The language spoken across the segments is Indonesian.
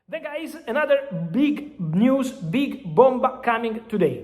Then guys, another big news, big bomba coming today.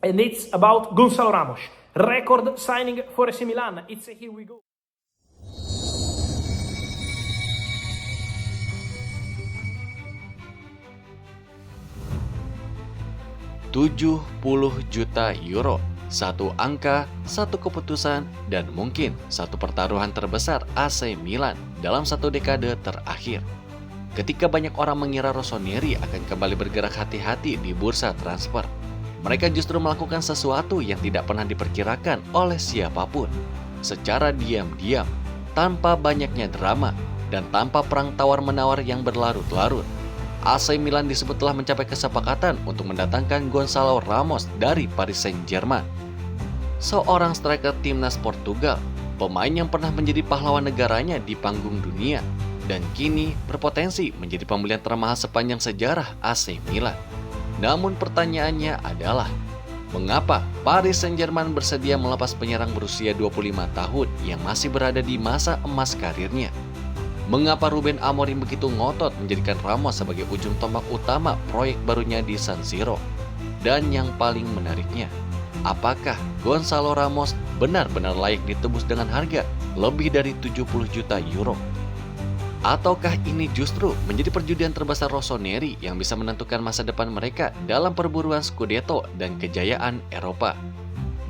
And it's about Gonçalo Ramos. Record signing for AC Milan. It's here we go. €70 juta, satu angka, satu keputusan, dan mungkin satu pertaruhan terbesar AC Milan dalam satu dekade terakhir. Ketika banyak orang mengira Rossoneri akan kembali bergerak hati-hati di bursa transfer, mereka justru melakukan sesuatu yang tidak pernah diperkirakan oleh siapapun. Secara diam-diam, tanpa banyaknya drama, dan tanpa perang tawar-menawar yang berlarut-larut, AC Milan disebut telah mencapai kesepakatan untuk mendatangkan Gonçalo Ramos dari Paris Saint-Germain. Seorang striker timnas Portugal, pemain yang pernah menjadi pahlawan negaranya di panggung dunia, dan kini berpotensi menjadi pembelian termahal sepanjang sejarah AC Milan. Namun pertanyaannya adalah, mengapa Paris Saint-Germain bersedia melepas penyerang berusia 25 tahun yang masih berada di masa emas karirnya? Mengapa Ruben Amorim begitu ngotot menjadikan Ramos sebagai ujung tombak utama proyek barunya di San Siro? Dan yang paling menariknya, apakah Gonçalo Ramos benar-benar layak ditebus dengan harga lebih dari €70 juta? Ataukah ini justru menjadi perjudian terbesar Rossoneri yang bisa menentukan masa depan mereka dalam perburuan Scudetto dan kejayaan Eropa?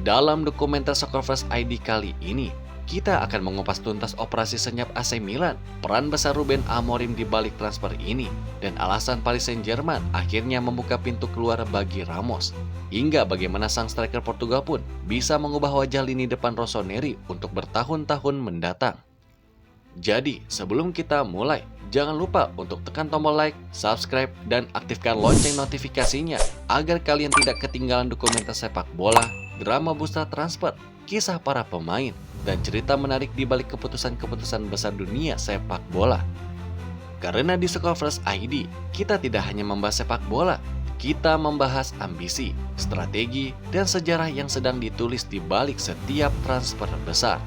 Dalam dokumenter Soccerverse ID kali ini, kita akan mengupas tuntas operasi senyap AC Milan, peran besar Ruben Amorim di balik transfer ini, dan alasan Paris Saint-Germain akhirnya membuka pintu keluar bagi Ramos. Hingga bagaimana sang striker Portugal pun bisa mengubah wajah lini depan Rossoneri untuk bertahun-tahun mendatang. Jadi, sebelum kita mulai, jangan lupa untuk tekan tombol like, subscribe, dan aktifkan lonceng notifikasinya agar kalian tidak ketinggalan dokumenter sepak bola, drama bursa transfer, kisah para pemain, dan cerita menarik di balik keputusan-keputusan besar dunia sepak bola. Karena di Soccerverse ID, kita tidak hanya membahas sepak bola, kita membahas ambisi, strategi, dan sejarah yang sedang ditulis di balik setiap transfer besar.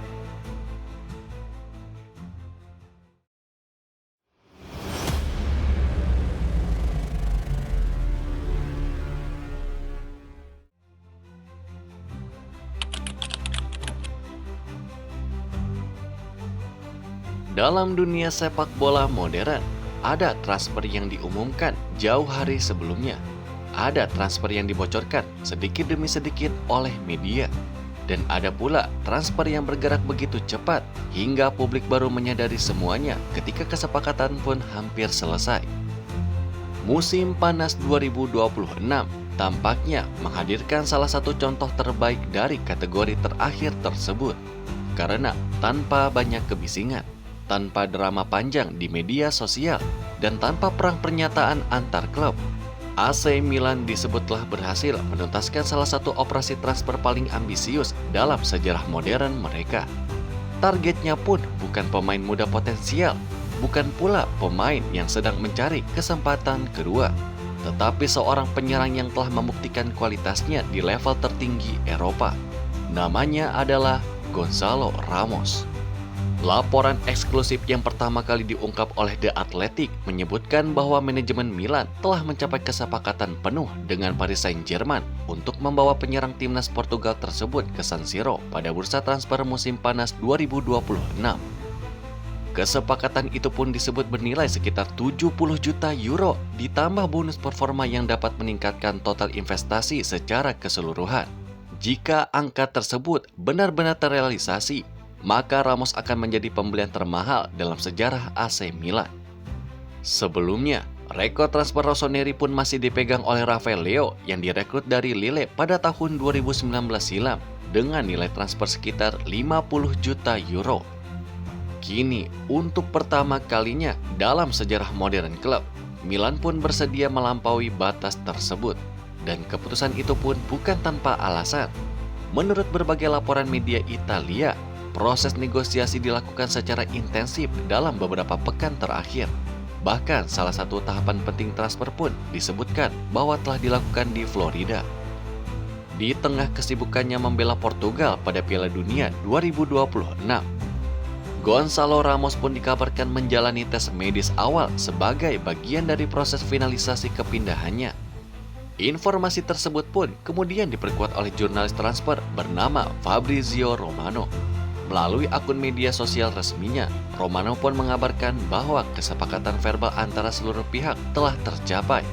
Dalam dunia sepak bola modern, ada transfer yang diumumkan jauh hari sebelumnya. Ada transfer yang dibocorkan sedikit demi sedikit oleh media. Dan ada pula transfer yang bergerak begitu cepat hingga publik baru menyadari semuanya ketika kesepakatan pun hampir selesai. Musim panas 2026 tampaknya menghadirkan salah satu contoh terbaik dari kategori terakhir tersebut. Karena tanpa banyak kebisingan, tanpa drama panjang di media sosial, dan tanpa perang pernyataan antar klub, AC Milan disebut telah berhasil menuntaskan salah satu operasi transfer paling ambisius dalam sejarah modern mereka. Targetnya pun bukan pemain muda potensial, bukan pula pemain yang sedang mencari kesempatan kedua, tetapi seorang penyerang yang telah membuktikan kualitasnya di level tertinggi Eropa. Namanya adalah Gonçalo Ramos. Laporan eksklusif yang pertama kali diungkap oleh The Athletic menyebutkan bahwa manajemen Milan telah mencapai kesepakatan penuh dengan Paris Saint-Germain untuk membawa penyerang timnas Portugal tersebut ke San Siro pada bursa transfer musim panas 2026. Kesepakatan itu pun disebut bernilai sekitar €70 juta ditambah bonus performa yang dapat meningkatkan total investasi secara keseluruhan. Jika angka tersebut benar-benar terrealisasi, maka Ramos akan menjadi pembelian termahal dalam sejarah AC Milan. Sebelumnya, rekor transfer Rossoneri pun masih dipegang oleh Rafael Leao yang direkrut dari Lille pada tahun 2019 silam dengan nilai transfer sekitar €50 juta. Kini, untuk pertama kalinya dalam sejarah modern klub, Milan pun bersedia melampaui batas tersebut. Dan keputusan itu pun bukan tanpa alasan. Menurut berbagai laporan media Italia, proses negosiasi dilakukan secara intensif dalam beberapa pekan terakhir. Bahkan salah satu tahapan penting transfer pun disebutkan bahwa telah dilakukan di Florida. Di tengah kesibukannya membela Portugal pada Piala Dunia 2026, Gonzalo Ramos pun dikabarkan menjalani tes medis awal sebagai bagian dari proses finalisasi kepindahannya. Informasi tersebut pun kemudian diperkuat oleh jurnalis transfer bernama Fabrizio Romano. Melalui akun media sosial resminya, Romano pun mengabarkan bahwa kesepakatan verbal antara seluruh pihak telah tercapai.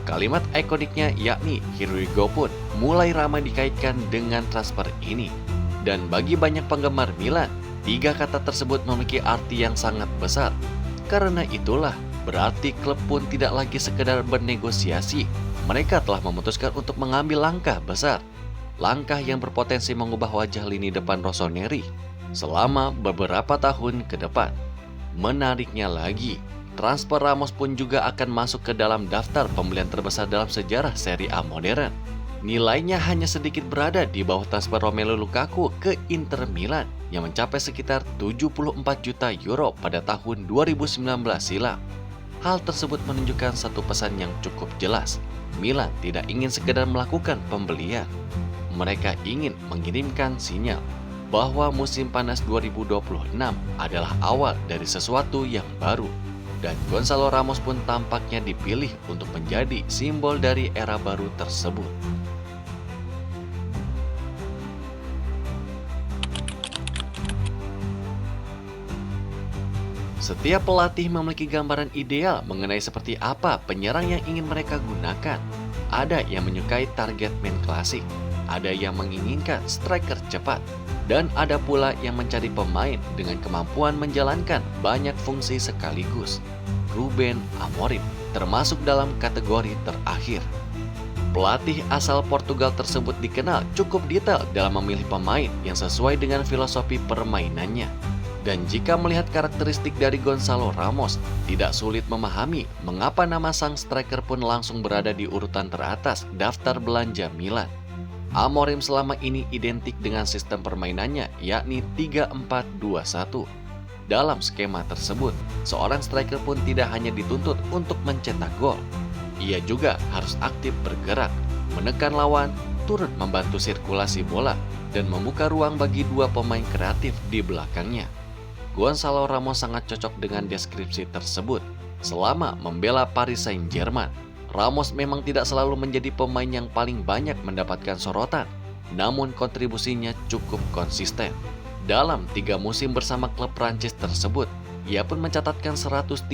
Kalimat ikoniknya yakni "Here we go" pun mulai ramai dikaitkan dengan transfer ini. Dan bagi banyak penggemar Milan, 3 kata tersebut memiliki arti yang sangat besar. Karena itulah, berarti klub pun tidak lagi sekedar bernegosiasi. Mereka telah memutuskan untuk mengambil langkah besar. Langkah yang berpotensi mengubah wajah lini depan Rossoneri selama beberapa tahun ke depan. Menariknya lagi, transfer Ramos pun juga akan masuk ke dalam daftar pembelian terbesar dalam sejarah Serie A modern. Nilainya hanya sedikit berada di bawah transfer Romelu Lukaku ke Inter Milan yang mencapai sekitar 74 juta euro pada tahun 2019 silam. Hal tersebut menunjukkan satu pesan yang cukup jelas. Milan tidak ingin sekedar melakukan pembelian. Mereka ingin mengirimkan sinyal bahwa musim panas 2026 adalah awal dari sesuatu yang baru. Dan Gonzalo Ramos pun tampaknya dipilih untuk menjadi simbol dari era baru tersebut. Setiap pelatih memiliki gambaran ideal mengenai seperti apa penyerang yang ingin mereka gunakan. Ada yang menyukai target man klasik, ada yang menginginkan striker cepat, dan ada pula yang mencari pemain dengan kemampuan menjalankan banyak fungsi sekaligus. Ruben Amorim termasuk dalam kategori terakhir. Pelatih asal Portugal tersebut dikenal cukup detail dalam memilih pemain yang sesuai dengan filosofi permainannya. Dan jika melihat karakteristik dari Gonzalo Ramos, tidak sulit memahami mengapa nama sang striker pun langsung berada di urutan teratas daftar belanja Milan. Amorim selama ini identik dengan sistem permainannya, yakni 3-4-2-1. Dalam skema tersebut, seorang striker pun tidak hanya dituntut untuk mencetak gol. Ia juga harus aktif bergerak, menekan lawan, turut membantu sirkulasi bola, dan membuka ruang bagi 2 pemain kreatif di belakangnya. Gonzalo Ramos sangat cocok dengan deskripsi tersebut. Selama membela Paris Saint-Germain, Ramos memang tidak selalu menjadi pemain yang paling banyak mendapatkan sorotan, namun kontribusinya cukup konsisten. Dalam 3 musim bersama klub Prancis tersebut, ia pun mencatatkan 131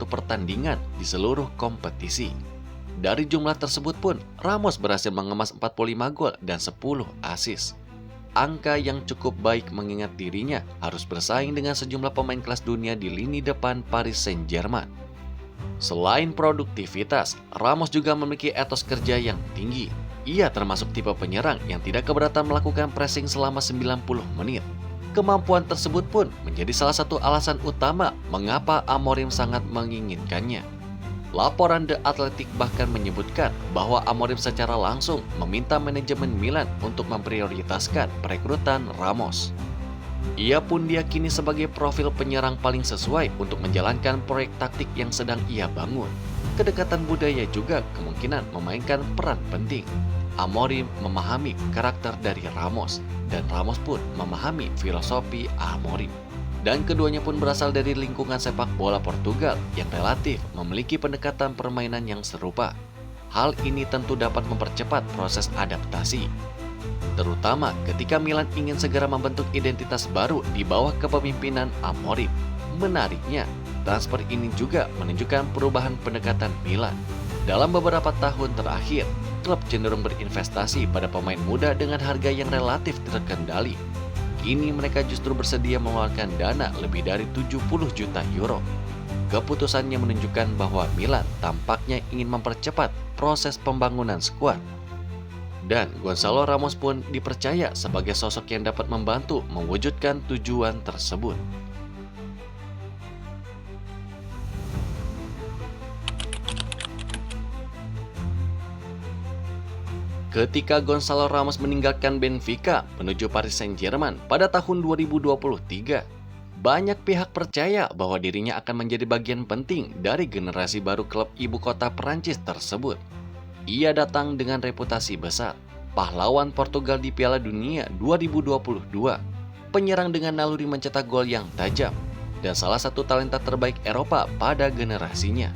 pertandingan di seluruh kompetisi. Dari jumlah tersebut pun, Ramos berhasil mengemas 45 gol dan 10 assist. Angka yang cukup baik mengingat dirinya harus bersaing dengan sejumlah pemain kelas dunia di lini depan Paris Saint-Germain. Selain produktivitas, Ramos juga memiliki etos kerja yang tinggi. Ia termasuk tipe penyerang yang tidak keberatan melakukan pressing selama 90 menit. Kemampuan tersebut pun menjadi salah satu alasan utama mengapa Amorim sangat menginginkannya. Laporan The Athletic bahkan menyebutkan bahwa Amorim secara langsung meminta manajemen Milan untuk memprioritaskan perekrutan Ramos. Ia pun diyakini sebagai profil penyerang paling sesuai untuk menjalankan proyek taktik yang sedang ia bangun. Kedekatan budaya juga kemungkinan memainkan peran penting. Amorim memahami karakter dari Ramos, dan Ramos pun memahami filosofi Amorim. Dan keduanya pun berasal dari lingkungan sepak bola Portugal yang relatif memiliki pendekatan permainan yang serupa. Hal ini tentu dapat mempercepat proses adaptasi, terutama ketika Milan ingin segera membentuk identitas baru di bawah kepemimpinan Amorim. Menariknya, transfer ini juga menunjukkan perubahan pendekatan Milan. Dalam beberapa tahun terakhir, klub cenderung berinvestasi pada pemain muda dengan harga yang relatif terkendali. Kini mereka justru bersedia mengeluarkan dana lebih dari 70 juta euro. Keputusannya menunjukkan bahwa Milan tampaknya ingin mempercepat proses pembangunan skuad. Dan Gonzalo Ramos pun dipercaya sebagai sosok yang dapat membantu mewujudkan tujuan tersebut. Ketika Gonzalo Ramos meninggalkan Benfica menuju Paris Saint-Germain pada tahun 2023, banyak pihak percaya bahwa dirinya akan menjadi bagian penting dari generasi baru klub ibu kota Perancis tersebut. Ia datang dengan reputasi besar, pahlawan Portugal di Piala Dunia 2022. penyerang dengan naluri mencetak gol yang tajam, dan salah satu talenta terbaik Eropa pada generasinya.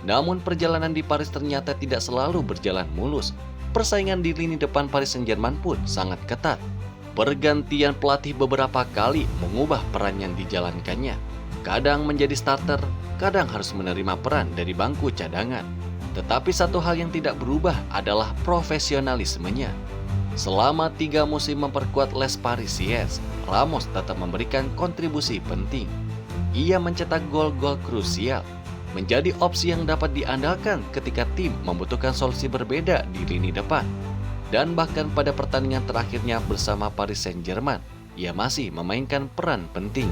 Namun perjalanan di Paris ternyata tidak selalu berjalan mulus. Persaingan di lini depan Paris Saint-Germain pun sangat ketat. Pergantian pelatih beberapa kali mengubah peran yang dijalankannya. Kadang menjadi starter, kadang harus menerima peran dari bangku cadangan. Tetapi satu hal yang tidak berubah adalah profesionalismenya. Selama 3 musim memperkuat Les Parisiens, Ramos tetap memberikan kontribusi penting. Ia mencetak gol-gol krusial, menjadi opsi yang dapat diandalkan ketika tim membutuhkan solusi berbeda di lini depan. Dan bahkan pada pertandingan terakhirnya bersama Paris Saint-Germain, ia masih memainkan peran penting.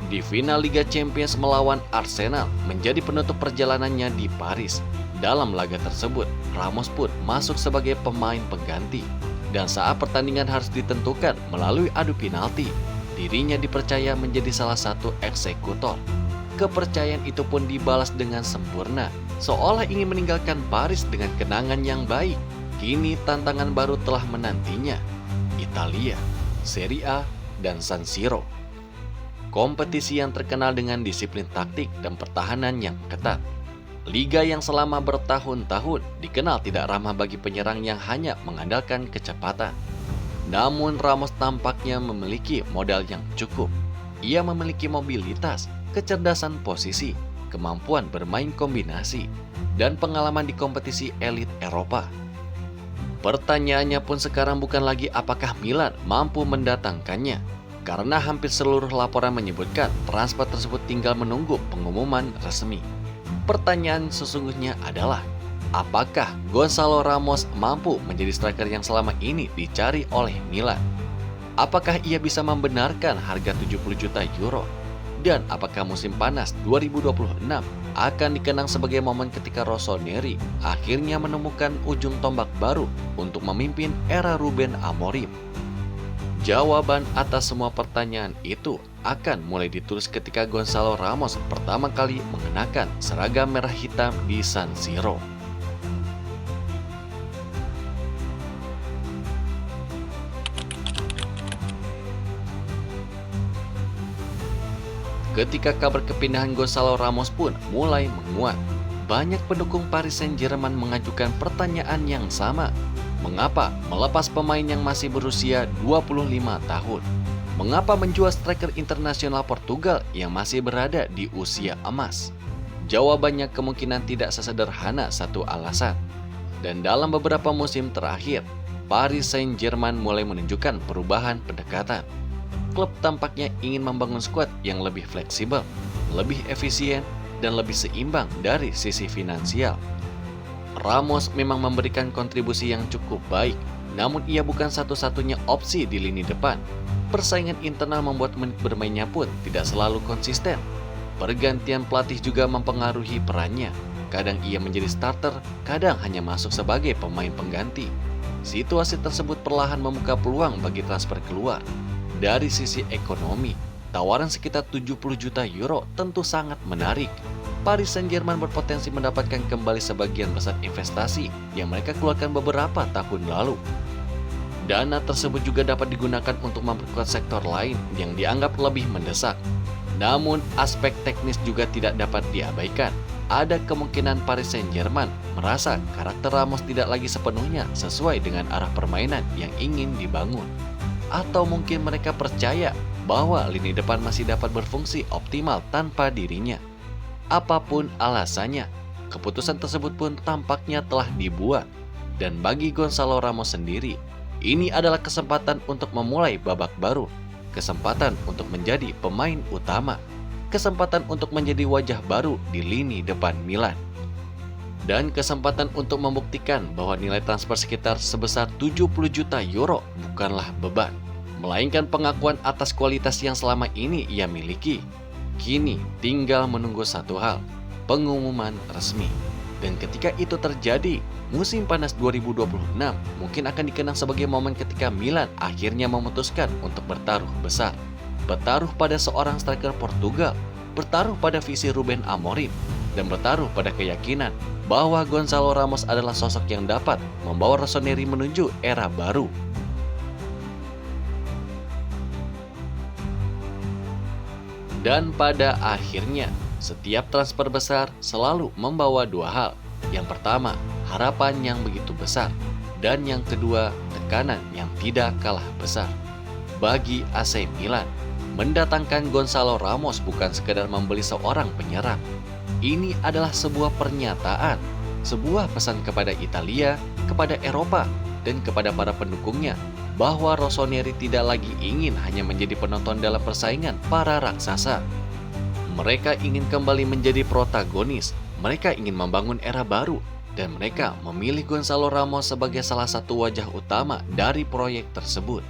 Di final Liga Champions melawan Arsenal menjadi penutup perjalanannya di Paris. Dalam laga tersebut, Ramos pun masuk sebagai pemain pengganti. Dan saat pertandingan harus ditentukan melalui adu penalti, dirinya dipercaya menjadi salah satu eksekutor. Kepercayaan itu pun dibalas dengan sempurna, seolah ingin meninggalkan Paris dengan kenangan yang baik. Kini tantangan baru telah menantinya, Italia, Serie A, dan San Siro. Kompetisi yang terkenal dengan disiplin taktik dan pertahanan yang ketat. Liga yang selama bertahun-tahun dikenal tidak ramah bagi penyerang yang hanya mengandalkan kecepatan. Namun Ramos tampaknya memiliki modal yang cukup. Ia memiliki mobilitas, kecerdasan posisi, kemampuan bermain kombinasi, dan pengalaman di kompetisi elit Eropa. Pertanyaannya pun sekarang bukan lagi apakah Milan mampu mendatangkannya, karena hampir seluruh laporan menyebutkan transfer tersebut tinggal menunggu pengumuman resmi. Pertanyaan sesungguhnya adalah, apakah Gonzalo Ramos mampu menjadi striker yang selama ini dicari oleh Milan? Apakah ia bisa membenarkan harga 70 juta euro? Dan apakah musim panas 2026 akan dikenang sebagai momen ketika Rossoneri akhirnya menemukan ujung tombak baru untuk memimpin era Ruben Amorim? Jawaban atas semua pertanyaan itu akan mulai ditulis ketika Gonzalo Ramos pertama kali mengenakan seragam merah hitam di San Siro. Ketika kabar kepindahan Gonzalo Ramos pun mulai menguat, banyak pendukung Paris Saint-Germain mengajukan pertanyaan yang sama. Mengapa melepas pemain yang masih berusia 25 tahun? Mengapa menjual striker internasional Portugal yang masih berada di usia emas? Jawabannya kemungkinan tidak sesederhana satu alasan. Dan dalam beberapa musim terakhir, Paris Saint-Germain mulai menunjukkan perubahan pendekatan. Klub tampaknya ingin membangun skuad yang lebih fleksibel, lebih efisien, dan lebih seimbang dari sisi finansial. Ramos memang memberikan kontribusi yang cukup baik, namun ia bukan satu-satunya opsi di lini depan. Persaingan internal membuat menit bermainnya pun tidak selalu konsisten. Pergantian pelatih juga mempengaruhi perannya. Kadang ia menjadi starter, kadang hanya masuk sebagai pemain pengganti. Situasi tersebut perlahan membuka peluang bagi transfer keluar. Dari sisi ekonomi, tawaran sekitar 70 juta euro tentu sangat menarik. Paris Saint-Germain berpotensi mendapatkan kembali sebagian besar investasi yang mereka keluarkan beberapa tahun lalu. Dana tersebut juga dapat digunakan untuk memperkuat sektor lain yang dianggap lebih mendesak. Namun, aspek teknis juga tidak dapat diabaikan. Ada kemungkinan Paris Saint-Germain merasa karakter Ramos tidak lagi sepenuhnya sesuai dengan arah permainan yang ingin dibangun. Atau mungkin mereka percaya bahwa lini depan masih dapat berfungsi optimal tanpa dirinya. Apapun alasannya, keputusan tersebut pun tampaknya telah dibuat. Dan bagi Gonzalo Ramos sendiri, ini adalah kesempatan untuk memulai babak baru, kesempatan untuk menjadi pemain utama, kesempatan untuk menjadi wajah baru di lini depan Milan. Dan kesempatan untuk membuktikan bahwa nilai transfer sekitar sebesar 70 juta euro bukanlah beban, melainkan pengakuan atas kualitas yang selama ini ia miliki. Kini tinggal menunggu satu hal, pengumuman resmi. Dan ketika itu terjadi, musim panas 2026 mungkin akan dikenang sebagai momen ketika Milan akhirnya memutuskan untuk bertaruh besar. Bertaruh pada seorang striker Portugal, bertaruh pada visi Ruben Amorim, dan bertaruh pada keyakinan bahwa Gonzalo Ramos adalah sosok yang dapat membawa Rossoneri menuju era baru. Dan pada akhirnya, setiap transfer besar selalu membawa dua hal. Yang pertama, harapan yang begitu besar. Dan yang kedua, tekanan yang tidak kalah besar. Bagi AC Milan, mendatangkan Gonzalo Ramos bukan sekedar membeli seorang penyerang. Ini adalah sebuah pernyataan, sebuah pesan kepada Italia, kepada Eropa, dan kepada para pendukungnya bahwa Rossoneri tidak lagi ingin hanya menjadi penonton dalam persaingan para raksasa. Mereka ingin kembali menjadi protagonis, mereka ingin membangun era baru, dan mereka memilih Gonzalo Ramos sebagai salah satu wajah utama dari proyek tersebut.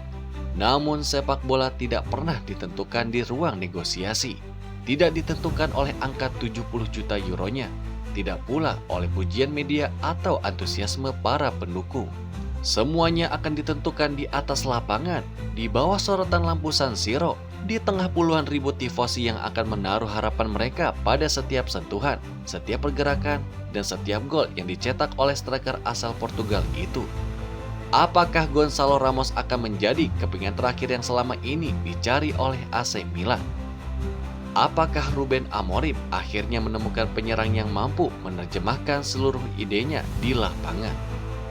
Namun sepak bola tidak pernah ditentukan di ruang negosiasi, tidak ditentukan oleh angka 70 juta euronya, tidak pula oleh pujian media atau antusiasme para pendukung. Semuanya akan ditentukan di atas lapangan, di bawah sorotan lampu San Siro, di tengah puluhan ribu tifosi yang akan menaruh harapan mereka pada setiap sentuhan, setiap pergerakan, dan setiap gol yang dicetak oleh striker asal Portugal itu. Apakah Gonzalo Ramos akan menjadi kepingan terakhir yang selama ini dicari oleh AC Milan? Apakah Ruben Amorim akhirnya menemukan penyerang yang mampu menerjemahkan seluruh idenya di lapangan?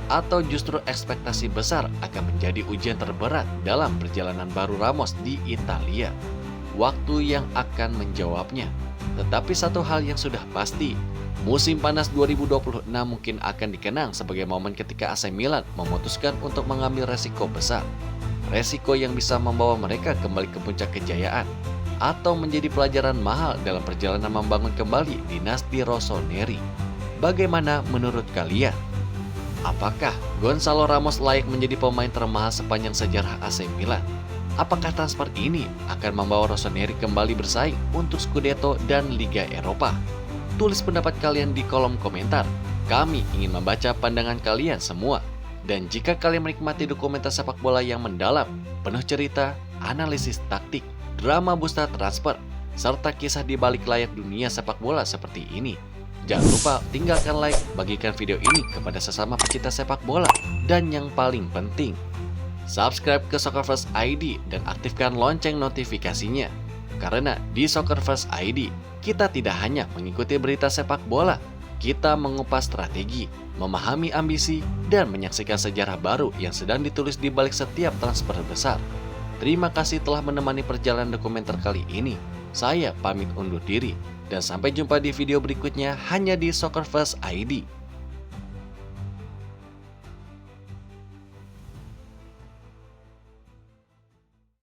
Atau justru ekspektasi besar akan menjadi ujian terberat dalam perjalanan baru Ramos di Italia? Waktu yang akan menjawabnya. Tetapi satu hal yang sudah pasti, musim panas 2026 mungkin akan dikenang sebagai momen ketika AC Milan memutuskan untuk mengambil resiko besar. Resiko yang bisa membawa mereka kembali ke puncak kejayaan, atau menjadi pelajaran mahal dalam perjalanan membangun kembali dinasti Rossoneri. Bagaimana menurut kalian? Apakah Gonzalo Ramos layak menjadi pemain termahal sepanjang sejarah AC Milan? Apakah transfer ini akan membawa Rossoneri kembali bersaing untuk Scudetto dan Liga Eropa? Tulis pendapat kalian di kolom komentar. Kami ingin membaca pandangan kalian semua. Dan jika kalian menikmati dokumenter sepak bola yang mendalam, penuh cerita, analisis taktik, drama bursa transfer, serta kisah di balik layar dunia sepak bola seperti ini, jangan lupa tinggalkan like, bagikan video ini kepada sesama pecinta sepak bola, dan yang paling penting, subscribe ke Soccerverse ID dan aktifkan lonceng notifikasinya. Karena di Soccerverse ID, kita tidak hanya mengikuti berita sepak bola, kita mengupas strategi, memahami ambisi, dan menyaksikan sejarah baru yang sedang ditulis di balik setiap transfer besar. Terima kasih telah menemani perjalanan dokumenter kali ini. Saya pamit undur diri, dan sampai jumpa di video berikutnya hanya di Soccerverse ID.